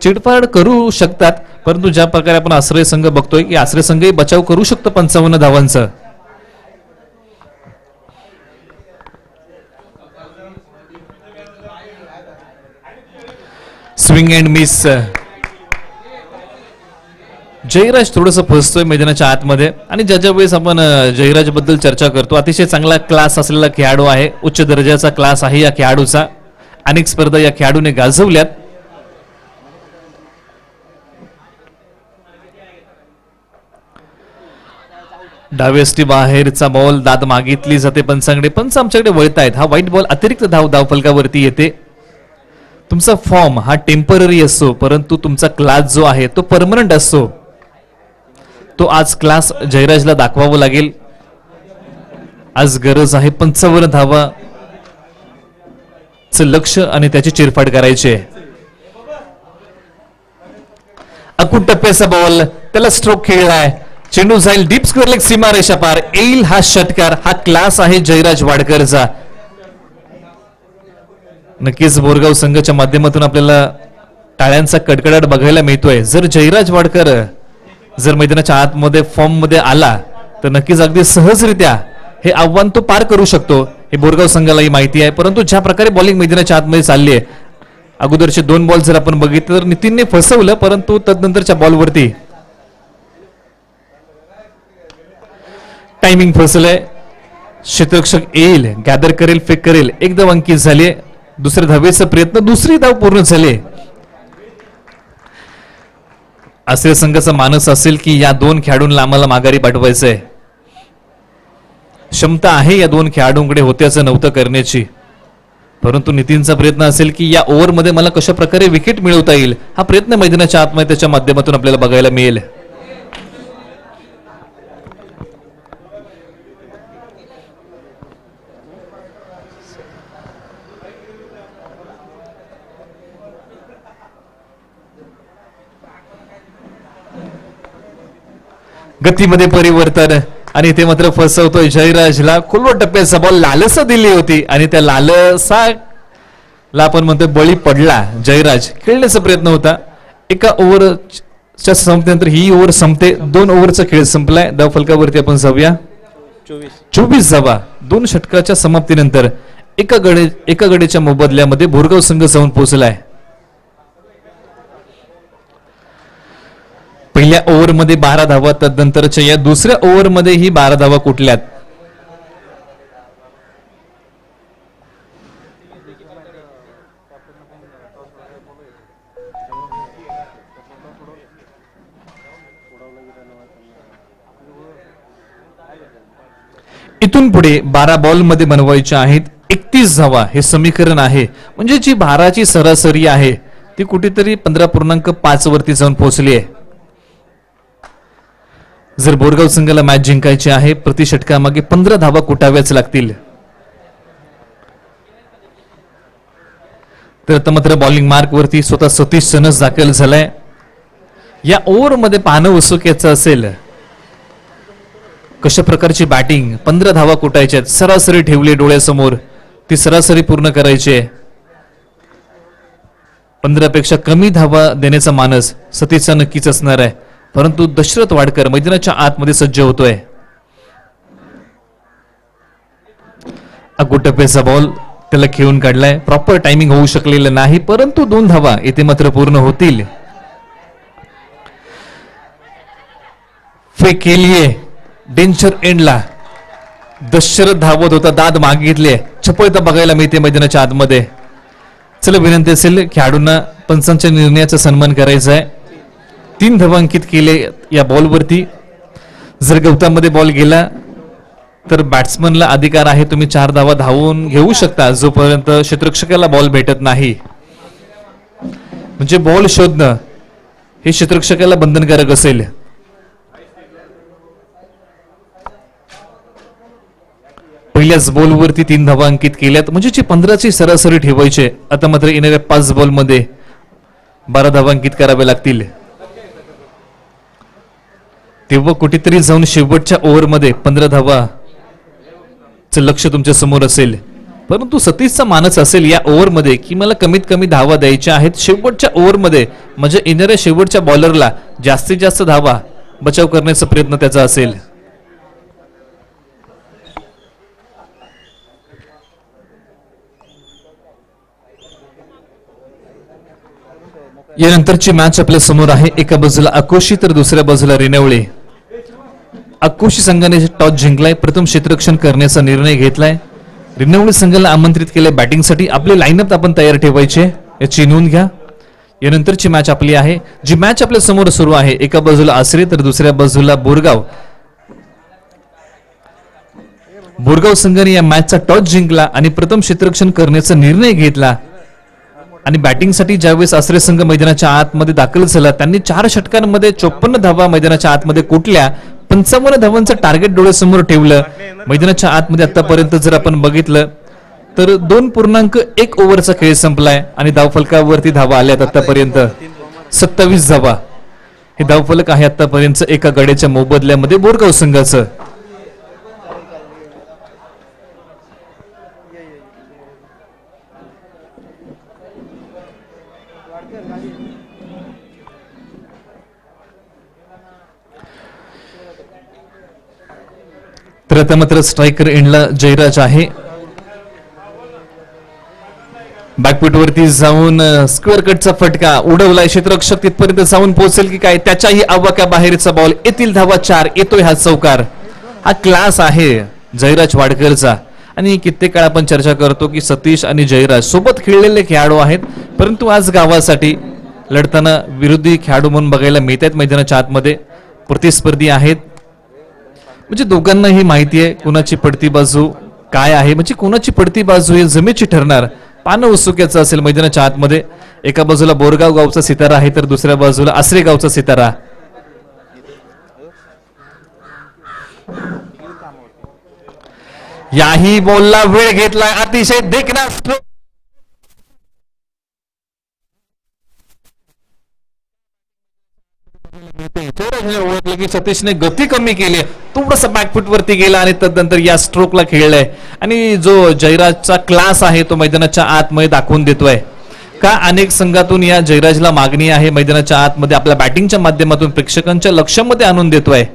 चिडफाड करू शकतात, परंतु ज्या प्रकारे आपण आश्रय संघ बघतोय की आश्रय संघही बचाव करू शकतो 55 धावांचं. Swing and miss. जयराज थोडंसं फसतोय मैदानाच्या आतमध्ये. आणि ज्या वेळेस आपण जयराज बद्दल चर्चा करतो, अतिशय चांगला क्लास असलेला खेळाडू आहे, उच्च दर्जाचा क्लास आहे या खेळाडूचा. अनेक स्पर्धा या खेळाडूने गाजवल्यात. डावेस्टी बाहेरचा बॉल, दाद मागितली जाते पंचांकडे. पंच आमच्याकडे वळत आहेत. हा व्हाईट बॉल अतिरिक्त धावफलकावरती येते. तुमचा फॉर्म हा टेम्पररी असतो, परंतु तुमचा क्लास जो आहे तो परमनंट असतो. तो आज क्लास जयराजला दाखवावं लागेल. आज गरज आहे 55 धावा लक्ष आणि त्याची चिरफाड करायची आहे. अक्कूट टप्प्याचा बॉल, त्याला स्ट्रोक खेळलाय. चेंडू जाईल डीप स्क्वेअर लेग, सीमारेषा पार. येईल हा षटकार. हा क्लास आहे जयराज वाडकरचा. नक्कीच बोरगाव संघाच्या माध्यमातून आपल्याला टाळ्यांचा कडकडाट बघायला मिळतोय. जर जयराज वाडकर जर मैदानाच्या आतमध्ये फॉर्म मध्ये आला तर नक्कीच अगदी सहजरित्या हे आव्हान तो पार करू शकतो, हे बोरगाव संघालाही माहिती आहे. परंतु ज्या प्रकारे बॉलिंग मैदानाच्या आतमध्ये चालली आहे, अगोदरचे 2 बॉल जर आपण बघितलं तर नितीनने फसवलं, परंतु तदनंतरच्या बॉलवरती टायमिंग फसलंय. क्षेत्ररक्षक येईल, गॅदर करेल, फेक करेल. एक धाव अंकित झाली. दुसऱ्या धावेचा प्रयत्न, दुसरी धाव पूर्ण झाली. असे संघाचा मानस असेल की या 2 खेळाडूंना आम्हाला माघारी पाठवायचंय. क्षमता आहे या 2 खेळाडूंकडे होत्याचं नव्हतं करण्याची, परंतु नितीनचा प्रयत्न असेल की या ओव्हरमध्ये मला कशा प्रकारे विकेट मिळवता येईल, हा प्रयत्न मैदानाच्या आत्महत्येच्या माध्यमातून आपल्याला बघायला मिळेल. गतीमध्ये परिवर्तन आणि ते मात्र फसवतोय जयराजला. खोलवर टप्प्याचा बॉल, लालसा दिली होती आणि त्या लालसाला आपण म्हणतोय बळी पडला जयराज. खेळण्याचा प्रयत्न होता. एका ओव्हरच्या संपल्यानंतर ही ओव्हर संपते. 2 ओव्हरचा खेळ संपलाय. धाव फलकावरती आपण जाऊया. 24 धावा 2 षटकाच्या समाप्तीनंतर एका गडीच्या मोबदल्यामध्ये बोरगाव संघ जाऊन पोहोचलाय. पहिल्या ओव्हरमध्ये 12 धावा, तदनंतरच्या या दुसऱ्या ओव्हरमध्ये ही 12 धावा कुठल्यात. इथून पुढे 12 बॉल मध्ये बनवायच्या आहेत 31 धावा. हे समीकरण आहे. म्हणजे जी 12ची सरासरी आहे ती कुठेतरी 15.5 वरती जाऊन पोहोचली आहे. जर बोरगाव संघाला मॅच जिंकायची आहे, प्रति षटकामागे 15 धावा कुटाव्याच लागतील. तर आता मात्र बॉलिंग मार्क वरती स्वतः सतीश सनस दाखल झालाय. या ओव्हर मध्ये पाहणं उत्सुकतेचं असेल कशा प्रकारची बॅटिंग. 15 धावा कुटायच्या, सरासरी ठेवली डोळ्यासमोर, ती सरासरी पूर्ण करायची आहे. 15 पेक्षा कमी धावा देण्याचा मानस सतीशचा नक्कीच असणार आहे. परंतु दशरथ वाडकर मैदानाच्या आतमध्ये सज्ज होतोय. अक्कूट टप्प्याचा बॉल, त्याला खेळून काढलाय. प्रॉपर टायमिंग होऊ शकलेलं नाही, परंतु 2 धावा इथे मात्र पूर्ण होतील. फेक केलीये डेंजर एंडला. दशरथ धावत होता, दाद मागितले. चपळता बघायला मिळते मैदानाच्या आतमध्ये. चला विनंती असेल खेळाडूंना पंचांच्या निर्णयाचा सन्मान करायचा आहे. 3 धावा अंकित केले या बॉलवरती. जर गवतामध्ये बॉल गेला तर बॅट्समनला अधिकार आहे, तुम्ही 4 धावा धावून घेऊ शकता जोपर्यंत क्षेत्ररक्षकाला बॉल भेटत नाही. म्हणजे बॉल शोधणं हे क्षेत्ररक्षकाला बंधनकारक असेल. पहिल्याच बॉलवरती 3 धावा अंकित केल्यात, म्हणजे जी 15ची सरासरी ठेवायची. आता मात्र येणाऱ्या 5 बॉलमध्ये 12 धावा अंकित कराव्या लागतील. तेव्हा कुठेतरी जाऊन शेवटच्या ओव्हरमध्ये 15 धावाचं लक्ष तुमच्या समोर असेल. परंतु सतीशचा मानस असेल या ओव्हरमध्ये की मला कमीत कमी धावा द्यायच्या आहेत शेवटच्या ओव्हरमध्ये, म्हणजे येणाऱ्या शेवटच्या बॉलरला जास्तीत जास्त धावा बचाव करण्याचा प्रयत्न त्याचा असेल. यानंतरची मॅच आपल्या समोर आहे. एका बाजूला अकोशी तर दुसऱ्या बाजूला रेणावळे. अकोशी संघाने टॉस जिंकलाय, प्रथम क्षेत्ररक्षण करण्याचा निर्णय घेतलाय. रेणावळे संघाला आमंत्रित केले बॅटिंगसाठी. आपले लाईनअप आपण तयार ठेवायचे, याची नोंद घ्या. यानंतरची मॅच आपली आहे, जी मॅच आपल्या समोर सुरू आहे. एका बाजूला आसरे तर दुसऱ्या बाजूला बोरगाव. बोरगाव संघाने या मॅचचा टॉस जिंकला आणि प्रथम क्षेत्ररक्षण करण्याचा निर्णय घेतला. आणि बॅटिंगसाठी ज्यावेळेस आसरे संघ मैदानाच्या आतमध्ये दाखल झाला, त्यांनी 4 षटकांमध्ये 54 धावा मैदानाच्या आतमध्ये कुठल्या 55 धावांचं टार्गेट डोळ्यासमोर ठेवलं. मैदानाच्या आतमध्ये आतापर्यंत जर आपण बघितलं तर 2.1 ओव्हरचा खेळ संपलाय आणि धावफलकावरती धावा आल्यात आतापर्यंत 27 धावा. हे धावफलक आहे आतापर्यंत एका गड्याच्या मोबदल्यामध्ये बोरगाव संघाचं. तर आता मात्र स्ट्रायकर एंडला जयराज आहे. बॅकफूट वरती जाऊन स्क्वेअर कटचा फटका उडवलाय. क्षेत्ररक्षक तिथपर्यंत जाऊन पोहोचेल की काय, त्याच्याही आवाक्याबाहेरचा बॉल. येथील धावा 4. येतोय हा चौकार. हा क्लास आहे जयराज वाडकरचा. आणि कित्येक काळ आपण चर्चा करतो की सतीश आणि जयराज सोबत खेळलेले खेळाडू आहेत, परंतु आज गावासाठी लढताना विरोधी खेळाडू म्हणून बघायला मिळत आहेत. मैदानाच्या आतमध्ये प्रतिस्पर्धी आहेत, म्हणजे दोघांनाही माहिती आहे कुणाची पडती बाजू काय आहे, म्हणजे कुणाची पडती बाजू हे जमेची ठरणार. पानं उत्सुक्याचं असेल मैदानाच्या आतमध्ये. एका बाजूला बोरगाव गावचा सितारा आहे तर दुसऱ्या बाजूला आसरे गावचा सितारा. याही बॉलला वेळ घेतलाय, अतिशय देखणा स्ट्रोक. ओळखलं की सतीशने गती कमी केली, थोडस बॅकफूट वरती गेला आणि तदनंतर या स्ट्रोकला खेळलाय. आणि जो जयराजचा क्लास आहे तो मैदानाच्या आतमध्ये दाखवून देतोय. का अनेक संघातून या जयराजला मागणी आहे, मैदानाच्या आतमध्ये आपल्या बॅटिंगच्या माध्यमातून प्रेक्षकांच्या लक्षामध्ये आणून देतोय.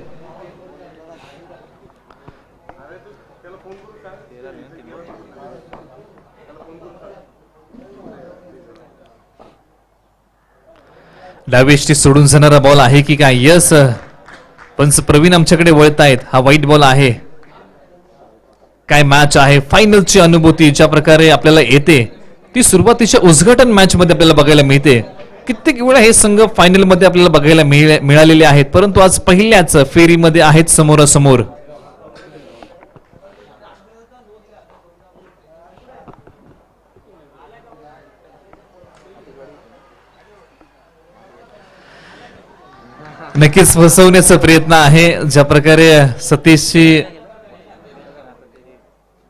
डावेष्टी सोडून जाणारा बॉल आहे की काय. यस, पंच प्रवीण आमच्याकडे वळतायत. हा वाईट बॉल आहे. काय मॅच आहे, फायनलची अनुभूती ज्या प्रकारे आपल्याला येते ती सुरुवातीच्या उद्घाटन मॅच मध्ये आपल्याला बघायला मिळते. कित्येक वेळा हे संघ फायनल मध्ये आपल्याला बघायला मिळालेले आहेत, परंतु आज पहिल्याच फेरीमध्ये आहेत समोरासमोर. नक्कीच फसवण्याचा प्रयत्न आहे. ज्या प्रकारे सतीशची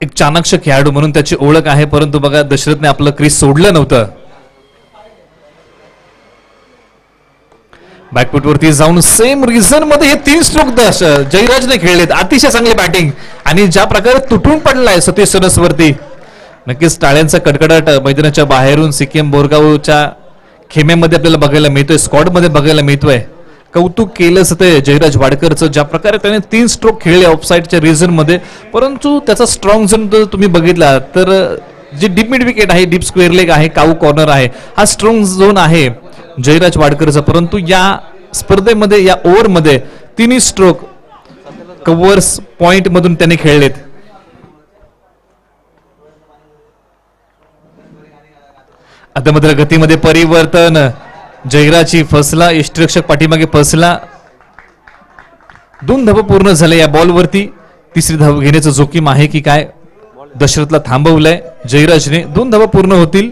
एक चाणक्य खेळाडू म्हणून त्याची ओळख आहे, परंतु बघा दशरथने आपलं क्रीज सोडलं नव्हतं. बॅकफूट वरती जाऊन सेम रिझन मध्ये हे 3 स्ट्रोक जयराजने खेळलेत. अतिशय चांगली बॅटिंग आणि ज्या प्रकारे तुटून पडलाय सतीश सरस वरती. नक्कीच टाळ्यांचा कडकडाट मैदानाच्या बाहेरून सिक्कीम बोरगावच्या खेम्यामध्ये आपल्याला बघायला मिळतोय, स्क्वॉड मध्ये बघायला मिळतोय. कौतुक केलंच ते जयराज वाडकरचं, ज्या प्रकारे त्याने 3 स्ट्रोक खेळले ऑफसाईडच्या रिझन मध्ये. परंतु त्याचा स्ट्रॉंग झोन जर तुम्ही बघितला तर जी डीप मिड विकेट आहे, डीप स्क्वेअर लेग आहे, काऊ कॉर्नर आहे, हा स्ट्रॉंग झोन आहे जयराज वाडकरचा. परंतु या स्पर्धेमध्ये या ओव्हरमध्ये 3 स्ट्रोक कव्हर्स पॉइंट मधून त्याने खेळलेत. आता मात्र गतीमध्ये परिवर्तन. जयराची फसला, यष्टीरक्षक पाठीमागे फसला. 2 धावा पूर्ण झाल्या या बॉलवरती. तिसरी धाव घेण्याचं जोखीम आहे की काय? दशरथला थांबवलंय जयराजने. 2 धावा पूर्ण होतील.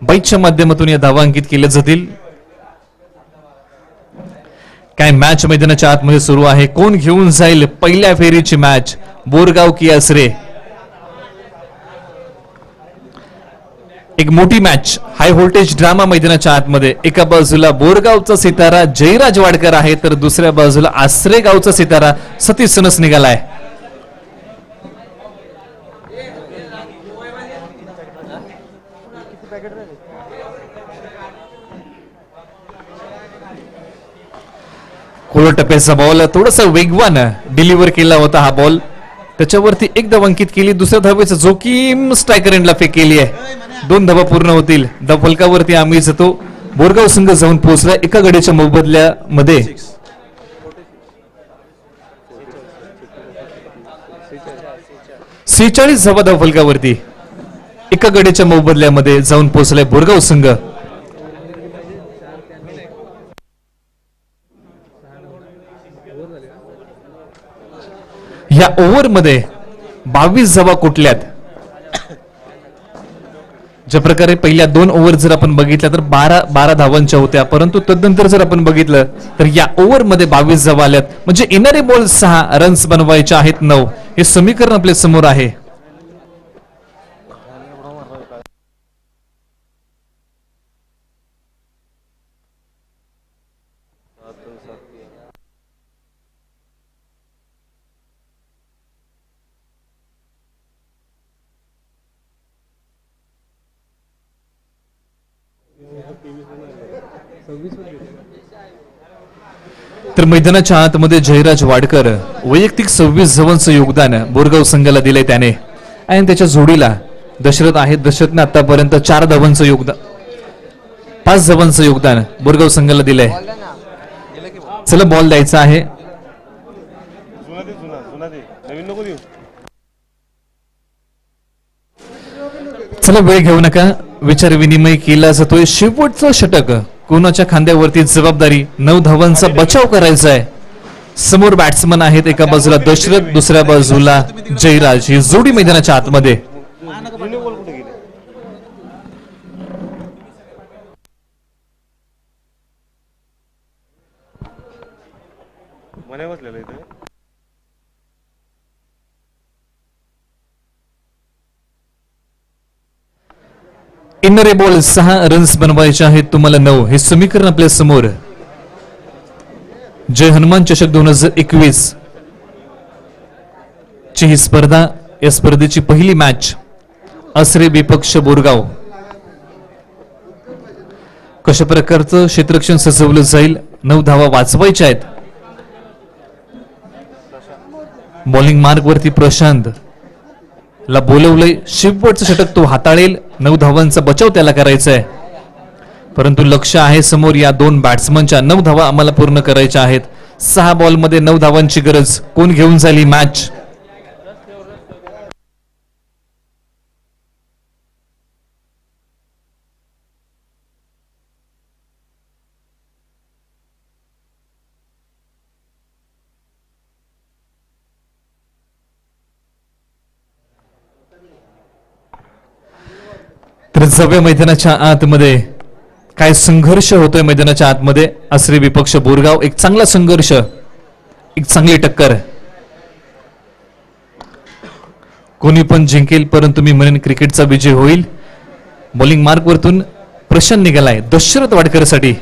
बाईकच्या माध्यमातून या धावा अंकित केल्या जातील. काय मॅच मैदानाच्या आतमध्ये सुरू आहे. कोण घेऊन जाईल पहिल्या फेरीची मॅच, बोरगाव की आसरे? एक मोठी मॅच, हाय व्होल्टेज ड्रामा मैदानाच्या आतमध्ये. एका बाजूला बोरगावचा सितारा जयराज वाडकर आहे, तर दुसऱ्या बाजूला आसरे गावचा सितारा सतीश सनस निघालाय. खोल टप्प्याचा बॉल थोडासा वेगवान डिलिव्हर केला होता हा बॉल. त्याच्यावरती एक धाव अंकित केली. दुसऱ्या धावेचं जोखीम स्ट्रायकर एंडला फेक केली आहे. 2 धावा पूर्ण होतील. धाव फलकावरती आम्ही जातो. बोरगाव संघ जाऊन पोहोचला एका गडीच्या मोबदल्यामध्ये. 46 धावा धाव फलकावरती एका गडीच्या मोबदल्यामध्ये जाऊन पोहोचलाय बोरगाव संघ. या ओव्हरमध्ये 22 धावा कुठल्यात? ज्या प्रकारे पहिल्या 2 ओव्हर जर आपण बघितल्या तर 12 धावांच्या होत्या, परंतु तदनंतर जर आपण बघितलं तर या ओव्हरमध्ये 22 धावा आल्यात. म्हणजे येणारे बॉल 6, रन्स बनवायचे आहेत 9. हे समीकरण आपल्या समोर आहे. तर मैदानाच्या आतमध्ये जयराज वाडकर वैयक्तिक 26 धावांचं योगदान बोरगाव संघाला दिलंय त्याने. आणि त्याच्या जोडीला दशरथ आहे. दशरथने आतापर्यंत 4 धावांचं योगदान, 5 धावांचं योगदान बोरगाव संघाला दिलंय. चला बॉल द्यायचा आहे. चला वेळ घेऊ नका, विचार विनिमय केला जातोय. शेवटचं षटक कोणाच्या खांद्यावरती जबाबदारी? 9 धावांचा बचाव करायचा आहे. समोर बॅट्समन आहेत. एका बाजूला दशरथ, दुसऱ्या बाजूला जयराज. ही जोडी मैदानाच्या आतमध्ये. इनरे बॉल 6, रन्स बनवायचे आहेत तुम्हाला 9. हे समीकरण आपल्या समोर. जय हनुमान चषक 2021 ची ही स्पर्धा. या स्पर्धेची पहिली मॅच आसरे विपक्ष बोरगाव. कशा प्रकारचं क्षेत्ररक्षण सजवलं जाईल? 9 धावा वाचवायच्या आहेत. बॉलिंग मार्क वरती प्रशांत ला बोलवलंय. शेवटचं षटक तो हाताळेल. 9 धावांचा बचाव त्याला करायचा आहे. परंतु लक्ष आहे समोर या 2 बॅट्समनच्या. 9 धावा आम्हाला पूर्ण करायच्या आहेत. 6 बॉलमध्ये 9 धावांची गरज. कोण घेऊन झाली मॅच? तर जाऊया मैदानाच्या आतमध्ये. काय संघर्ष होतोय मैदानाच्या आतमध्ये. आसरे विपक्ष बोरगाव. एक चांगला संघर्ष, एक चांगली टक्कर. कोणी पण जिंकेल, परंतु मी म्हणेन क्रिकेटचा विजय होईल. बॉलिंग मार्क वरतून प्रशांत निघालाय दशरथ वाडकर साठी.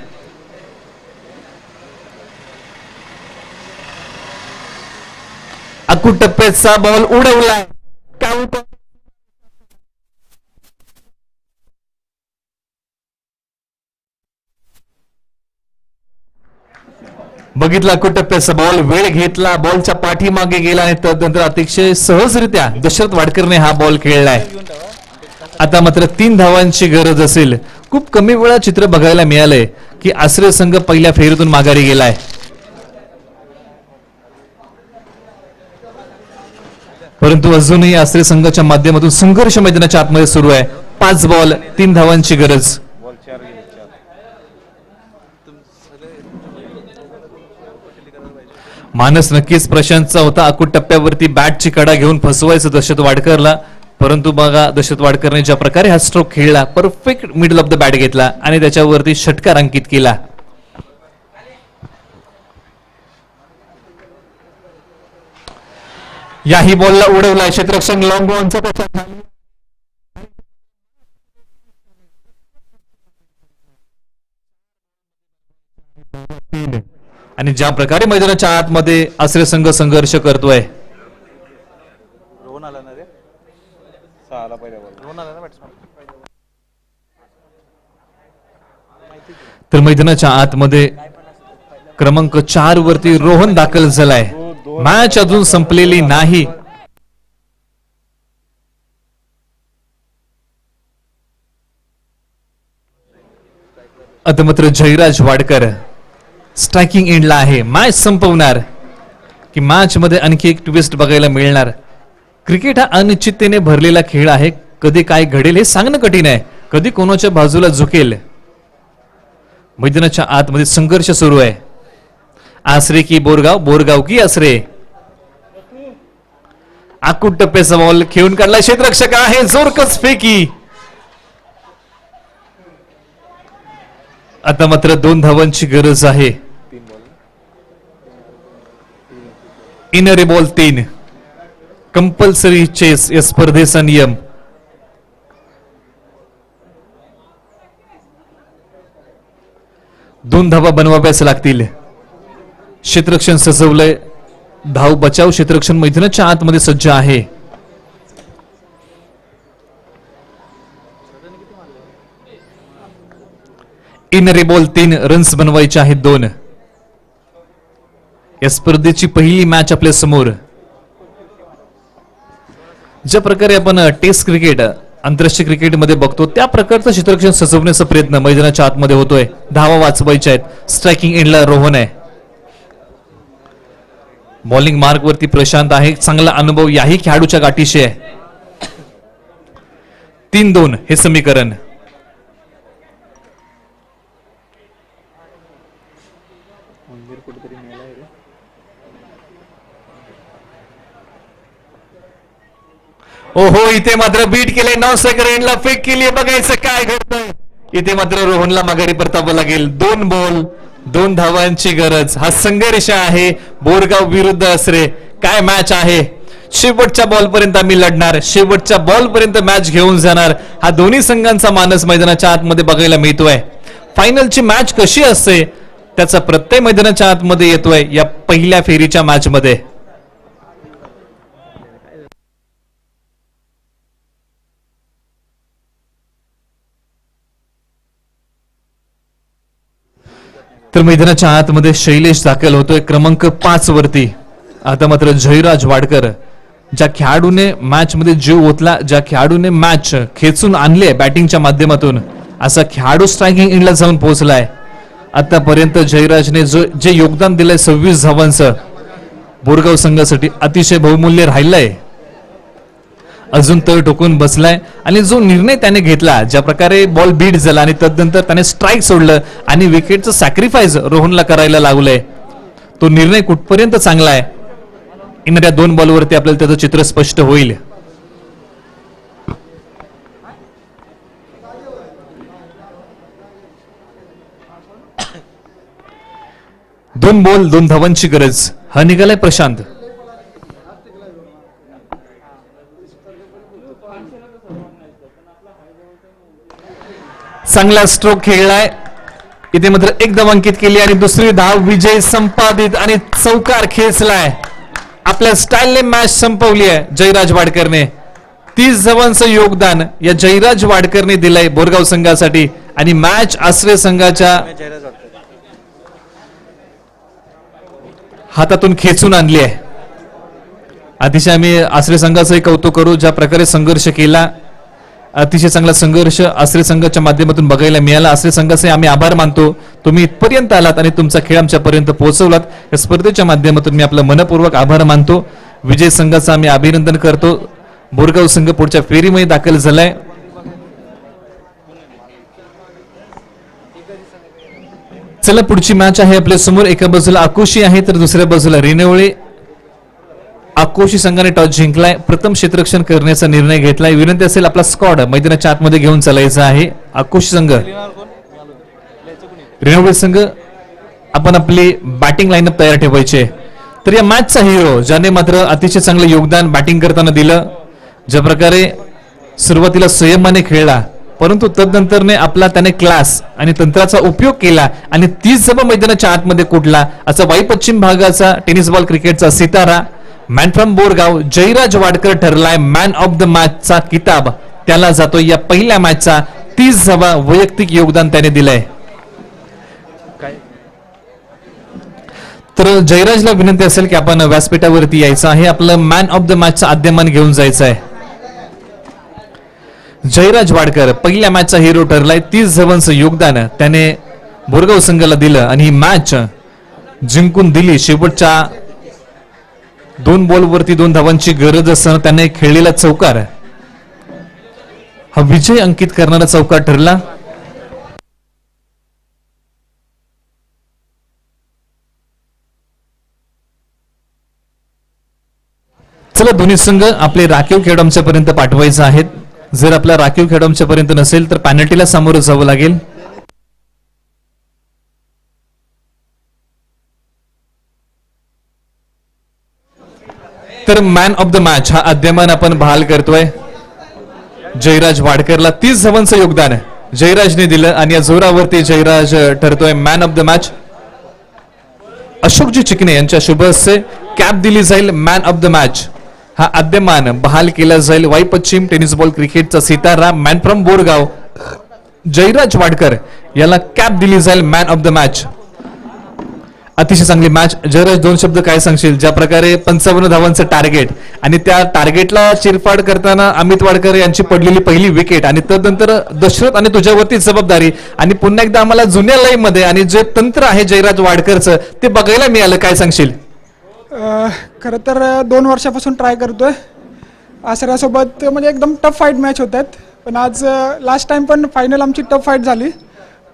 अकूट टप्प्याचा बॉल उडवलाय. काउंटर बघितला. टप्प्याचा बॉल वेळ घेतला, बॉलच्या पाठीमागे गेला आणि तदनंतर अतिशय सहजरित्या दशरथ वाडकरने हा बॉल खेळलाय. आता मात्र 3 धावांची गरज असेल. खूप कमी वेळा चित्र बघायला मिळालंय की आसरे संघ पहिल्या फेरीतून माघारी गेलाय. परंतु अजूनही आसरे संघाच्या माध्यमातून संघर्ष मैदानाच्या आतमध्ये सुरू आहे. 5 बॉल 3 धावांची गरज. मानस नक्कीच प्रशांतचा होता. अकूट टप्प्यावरती बॅटची कडा घेऊन फसवायचं दशरथ वाडकरला, परंतु बघा दशरथ वाडकरने ज्या प्रकारे हा स्ट्रोक खेळला, perfect middle of the bat घेतला आणि त्याच्यावरती षटकार अंकित केला. याही बॉलला उडवलाय क्षेत्ररक्षण लॉंग ऑनचा त्याचा आणि ज्या प्रकारे मैदानाच्या आतमध्ये आश्रय संघ संघर्ष करतोय, तर मैदानाच्या आतमध्ये क्रमांक 4 वरती रोहन दाखल झालाय. मॅच अजून संपलेली नाही. आता मात्र जयराज वाडकर स्ट्रायकिंग एंडला आहे. मॅच संपवणार की मॅच मध्ये आणखी एक ट्विस्ट बघायला मिळणार. क्रिकेट हा अनिश्चिततेने भरलेला खेळ आहे. कधी काय घडेल हे सांगणं कठीण आहे. कधी कोणाच्या बाजूला झुकेल. मैदानाच्या आतमध्ये संघर्ष सुरू आहे. आसरे की बोरगाव, बोरगाव की आसरे. आकूट टप्प्याचा बॉल खेळून काढला. क्षेत्ररक्षक आहे, जोरकस फेकी. आता मात्र 2 धावांची गरज आहे. Inner ball 3. कंपल्सरी चेस या स्पर्धेचा नियम. दोन धावा बनवाव्याच लागतील. क्षेत्ररक्षण सजवलंय. धाव बचाव क्षेत्ररक्षण मैदानाच्या आतमध्ये सज्ज आहे. Inner ball 3. रन्स बनवायचे आहेत 2. या स्पर्धेची पहिली मॅच आपल्या समोर. ज्या प्रकारे आपण टेस्ट क्रिकेट, आंतरराष्ट्रीय क्रिकेटमध्ये बघतो त्या प्रकारचं क्षेत्ररक्षण सजवण्याचा प्रयत्न मैदानाच्या आतमध्ये होतोय. धावा वाचवायच्या आहेत. स्ट्रायकिंग एंडला रोहन आहे. बॉलिंग मार्क वरती प्रशांत आहे. चांगला अनुभव याही खेळाडूच्या गाठीशी आहे. 3-2 हे समीकरण. ओहो, इथे मात्र बीट केलंय. 9 सेकंडला फेक केली. बघायचं काय घडतंय. इथे मात्र रोहनला माघारी परतावं लागेल. 2 बॉल 2 धावांची गरज. हा संघर्ष आहे बोरगाव विरुद्ध आसरे. काय मॅच आहे. शेवटच्या बॉल पर्यंत आम्ही लढणार. शेवटच्या बॉल पर्यंत मॅच घेऊन जाणार. हा दोन्ही संघांचा मानस मैदानाच्या आतमध्ये बघायला मिळतोय. फायनलची मॅच कशी असते त्याचा प्रत्यय मैदानाच्या आतमध्ये येतोय या पहिल्या फेरीच्या मॅच मध्ये. तर मैदानाच्या आतमध्ये शैलेश दाखल होतोय क्रमांक 5 वरती. आता मात्र जयराज वाडकर, ज्या खेळाडूने मॅच मध्ये जीव ओतला, ज्या खेळाडूने मॅच खेचून आणले बॅटिंगच्या माध्यमातून, असा खेळाडू स्ट्रायकिंग एंडला जाऊन पोहोचलाय. आतापर्यंत जयराजने जे योगदान दिलंय 26 धावांचं बोरगाव संघासाठी अतिशय बहुमूल्य राहिलंय. अजून तर टोकून बसलाय आणि जो निर्णय त्याने घेतला, ज्या प्रकारे बॉल बीट झाला आणि तदनंतर त्याने स्ट्राईक सोडलं आणि विकेटचं सॅक्रिफाईस रोहनला करायला लागलंय, तो निर्णय कुठपर्यंत चांगला आहे. येणाऱ्या 2 बॉलवरती आपल्याला त्याचं चित्र स्पष्ट होईल. दोन बॉल 2 धावांची गरज. हा निघालाय प्रशांत. चांगला स्ट्रोक खेळलाय. इथे मात्र 1 धाव अंकित केली आणि दुसरी धाव विजय संपादित आणि चौकार खेचलाय. आपल्या स्टाईलने मॅच संपवली आहे जयराज वाडकरने. 30 धावांचं योगदान या जयराज वाडकरने दिलंय बोरगाव संघासाठी आणि मॅच आश्रय संघाच्या हातातून खेचून आणली आहे. अतिशय आम्ही आश्रय संघाचंही कौतुक करू, ज्या प्रकारे संघर्ष केला. अतिशय चांगला संघर्ष आश्रय संघाच्या माध्यमातून बघायला मिळाला. आश्रय संघाचे आम्ही आभार मानतो. तुम्ही इथपर्यंत आलात आणि तुमचा खेळ आमच्यापर्यंत पोहोचवलात. या स्पर्धेच्या माध्यमातून मी आपला मनपूर्वक आभार मानतो. विजय संघाचं आम्ही अभिनंदन करतो. बोरगाव संघ पुढच्या फेरीमध्ये दाखल झालाय. चला पुढची मॅच आहे आपल्या समोर. एका बाजूला आकोशी आहे तर दुसऱ्या बाजूला रेणावळे. आकोशी संघाने टॉस जिंकलाय, प्रथम क्षेत्ररक्षण करण्याचा निर्णय घेतलाय. विनंती असेल आपला स्क्वॉड मैदानाच्या आतमध्ये घेऊन चालायचा आहे. आकोशी संघ, रेणावळे संघ, आपण आपली बॅटिंग लाईनअप तयार ठेवायची आहे. तर या मॅचचा हिरो ज्याने मात्र अतिशय चांगलं योगदान बॅटिंग करताना दिलं, ज्या प्रकारे सुरुवातीला संयमाने खेळला परंतु तदनंतरने आपला त्याने क्लास आणि तंत्राचा उपयोग केला आणि 30 जमा मैदानाच्या आतमध्ये कुठला असा वाई पश्चिम भागाचा टेनिस बॉल क्रिकेटचा सितारा मॅन फ्रॉम बोरगाव जयराज वाडकर ठरलाय मॅन ऑफ द मॅचचा किताब. त्याला जातो या पहिल्या मॅचचा 30 जमा वैयक्तिक योगदान त्याने दिलंय. तर जयराजला विनंती असेल की आपण व्यासपीठावरती यायचं आहे, आपलं मॅन ऑफ द मॅचचा आद्यमान घेऊन जायचं आहे. जयराज वाडकर पहिल्या मॅचचा हिरो ठरलाय. 30 धावांचं योगदान त्याने बोरगाव संघाला दिलं आणि ही मॅच जिंकून दिली. शेवटच्या 2 बॉलवरती 2 धावांची गरज असताना त्याने खेळलेला चौकार हा विजय अंकित करणारा चौकार ठरला. चला दोन्ही संघ आपले राखीव खेळाडू आमच्यापर्यंत पाठवायचे आहेत. जर आपला राखीव खेळाडू आमच्यापर्यंत नसेल तर पॅनल्टीला सामोरं जावं लागेल. तर मॅन ऑफ द मॅच हा आद्यमान आपण बहाल करतोय. जयराज वाडकरला 30 धावांचं योगदान जयराजने दिलं आणि या जोरावरती जयराज ठरतोय man of the match. Ashokji Chikane यांच्या शुभ हस्ते कॅप दिली जाईल. मॅन ऑफ द मॅच हा आद्यमान बहाल केला जाईल. वाई पश्चिम टेनिस बॉल क्रिकेटचा सितारा मॅन फ्रॉम बोरगाव जयराज वाडकर याला कॅप दिली जाईल मॅन ऑफ द मॅच. अतिशय चांगली मॅच. जयराज 2 शब्द काय सांगशील? ज्या प्रकारे 55 धावांचं टार्गेट आणि त्या टार्गेटला चिरफाड करताना अमित वाडकर यांची पडलेली पहिली विकेट आणि तदनंतर दशरथ आणि तुझ्यावरती जबाबदारी आणि पुन्हा एकदा आम्हाला जुन्या लाईन मध्ये आणि जे तंत्र आहे जयराज वाडकरचं ते बघायला मिळालं, काय सांगशील? खरं तर 2 वर्षापासून ट्राय करतोय आसरासोबत, म्हणजे एकदम टफ फाईट मॅच होत आहेत. पण आज लास्ट टाइम पण फायनल आमची टफ फाईट झाली.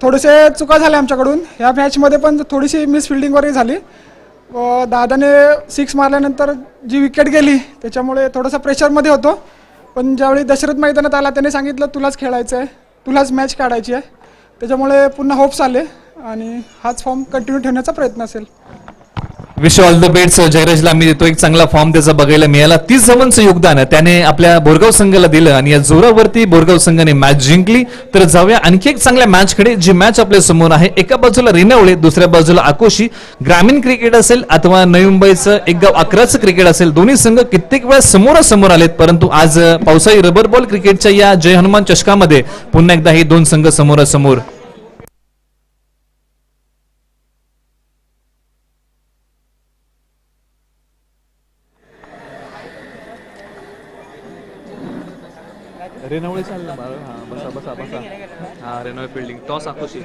थोडेसे चुका झाल्या आमच्याकडून. ह्या मॅचमध्ये पण थोडीशी मिस फिल्डिंग वगैरे झाली. दादाने 6 मारल्यानंतर जी विकेट गेली त्याच्यामुळे थोडंसं प्रेशरमध्ये होतो. पण ज्यावेळी दशरथ मैदानात आला त्याने सांगितलं तुलाच खेळायचं आहे, तुलाच मॅच काढायची आहे. त्याच्यामुळे पुन्हा होप्स आले आणि हाच फॉर्म कंटिन्यू ठेवण्याचा प्रयत्न असेल. Wish all the best. जयराजला आम्ही देतो एक चांगला फॉर्म त्याचा बघायला मिळाला. 30 धावांचं योगदान त्याने आपल्या बोरगाव संघाला दिलं आणि या जोरावरती बोरगाव संघाने मॅच जिंकली. तर जाऊया आणखी एक चांगल्या मॅचकडे जी मॅच आपल्या समोर आहे. एका बाजूला रेणावळे, दुसऱ्या बाजूला आकोशी. ग्रामीण क्रिकेट असेल अथवा नवी मुंबईचं एक गाव 11चं क्रिकेट असेल, दोन्ही संघ कित्येक वेळा समोरासमोर आलेत. परंतु आज पावसाळी रबर बॉल क्रिकेटच्या या जय हनुमान चषकामध्ये पुन्हा एकदा हे 2 संघ समोरासमोर. रेणावळे चालला बसा बसा बसा. हा रेणावळे फिल्डिंग टॉस आकोशी.